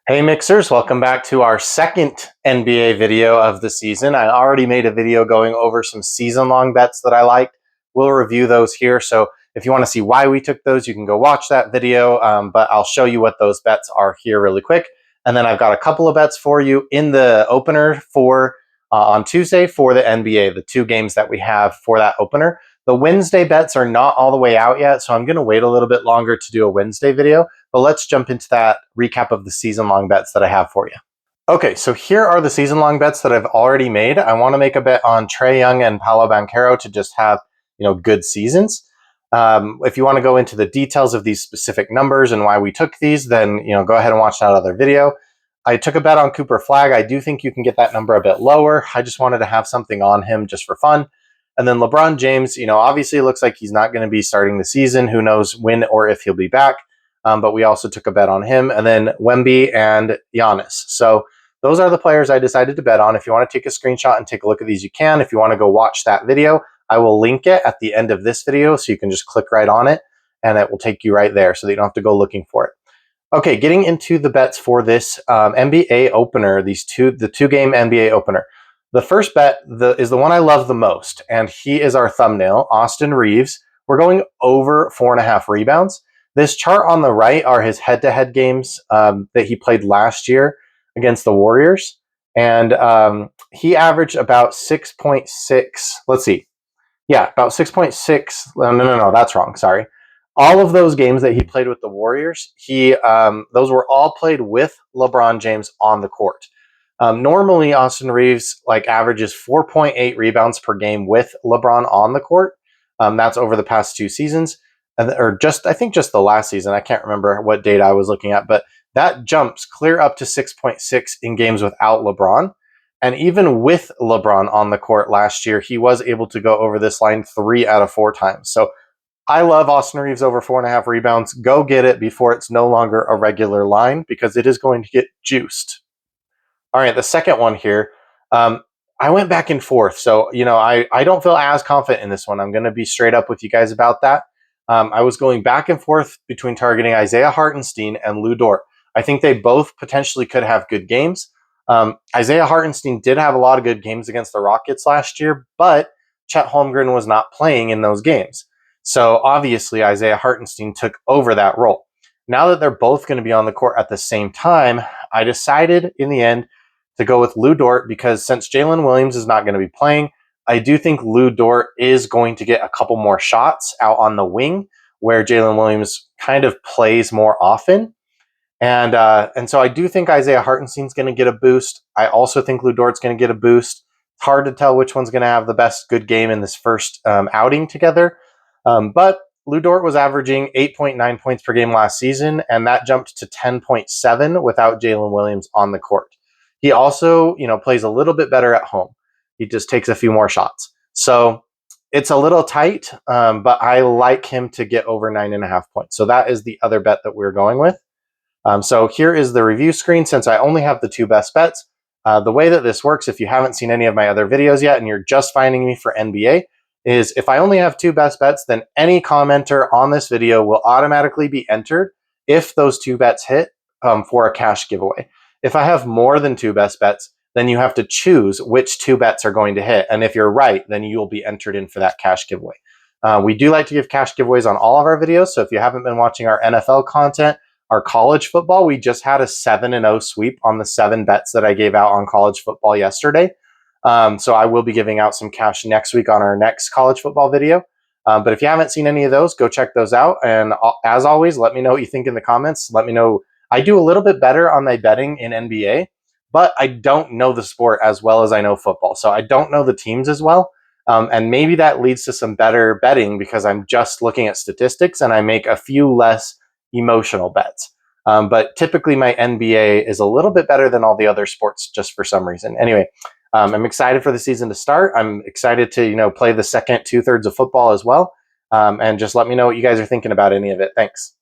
Hey Mixers, welcome back to our second NBA video of the season. I already made a video going over some season-long bets that I liked. We'll review those here. So if you want to see why we took those, you can go watch that video, but I'll show you what those bets are here really quick. And then I've got a couple of bets for you in the opener for on Tuesday for the NBA, the two games that we have for that opener. The Wednesday bets are not all the way out yet, so I'm going to wait a little bit longer to do a Wednesday video. But let's jump into that recap of the season-long bets that I have for you. Okay, so here are the season-long bets that I've already made. I want to make a bet on Trae Young and Paolo Banchero to just have, good seasons. If you want to go into the details of these specific numbers and why we took these, then go ahead and watch that other video. I took a bet on Cooper Flag. I do think you can get that number a bit lower. I just wanted to have something on him just for fun. And then LeBron James, obviously it looks like he's not going to be starting the season. Who knows when or if he'll be back. But we also took a bet on him. And then Wemby and Giannis. So those are the players I decided to bet on. If you want to take a screenshot and take a look at these, you can. If you want to go watch that video, I will link it at the end of this video. So you can just click right on it and it will take you right there so that you don't have to go looking for it. Okay, getting into the bets for this NBA opener, the two-game NBA opener. The first bet is the one I love the most, and he is our thumbnail, Austin Reeves. We're going over 4.5 rebounds. This chart on the right are his head-to-head games that he played last year against the Warriors, and he averaged about 6.6. Let's see. Yeah, about 6.6. No, that's wrong. Sorry. All of those games that he played with the Warriors, those were all played with LeBron James on the court. Normally, Austin Reeves averages 4.8 rebounds per game with LeBron on the court. That's over the past two seasons, or I think just the last season. I can't remember what data I was looking at, but that jumps clear up to 6.6 in games without LeBron. And even with LeBron on the court last year, he was able to go over this line 3 out of 4 times. So I love Austin Reeves over 4.5 rebounds. Go get it before it's no longer a regular line because it is going to get juiced. All right, the second one here, I went back and forth. So, I don't feel as confident in this one. I'm going to be straight up with you guys about that. I was going back and forth between targeting Isaiah Hartenstein and Lu Dort. I think they both potentially could have good games. Isaiah Hartenstein did have a lot of good games against the Rockets last year, but Chet Holmgren was not playing in those games. So obviously Isaiah Hartenstein took over that role. Now that they're both going to be on the court at the same time, I decided in the end to go with Lu Dort because since Jalen Williams is not going to be playing, I do think Lu Dort is going to get a couple more shots out on the wing where Jalen Williams kind of plays more often. And so I do think Isaiah Hartenstein's going to get a boost. I also think Lu Dort's going to get a boost. It's hard to tell which one's going to have the best good game in this first outing together. But Lu Dort was averaging 8.9 points per game last season, and that jumped to 10.7 without Jalen Williams on the court. He also, plays a little bit better at home. He just takes a few more shots. So it's a little tight, but I like him to get over 9.5 points. So that is the other bet that we're going with. So here is the review screen since I only have the two best bets. The way that this works, if you haven't seen any of my other videos yet and you're just finding me for NBA, is if I only have two best bets, then any commenter on this video will automatically be entered if those two bets hit for a cash giveaway. If I have more than two best bets, then you have to choose which two bets are going to hit. And if you're right, then you will be entered in for that cash giveaway. We do like to give cash giveaways on all of our videos. So if you haven't been watching our NFL content, our college football, we just had a 7-0 sweep on the 7 bets that I gave out on college football yesterday. So I will be giving out some cash next week on our next college football video. But if you haven't seen any of those, go check those out. And as always, let me know what you think in the comments. Let me know. I do a little bit better on my betting in NBA, but I don't know the sport as well as I know football. So I don't know the teams as well. And maybe that leads to some better betting because I'm just looking at statistics and I make a few less emotional bets. But typically my NBA is a little bit better than all the other sports just for some reason. Anyway, I'm excited for the season to start. I'm excited to, play the second 2/3 of football as well. And just let me know what you guys are thinking about any of it. Thanks.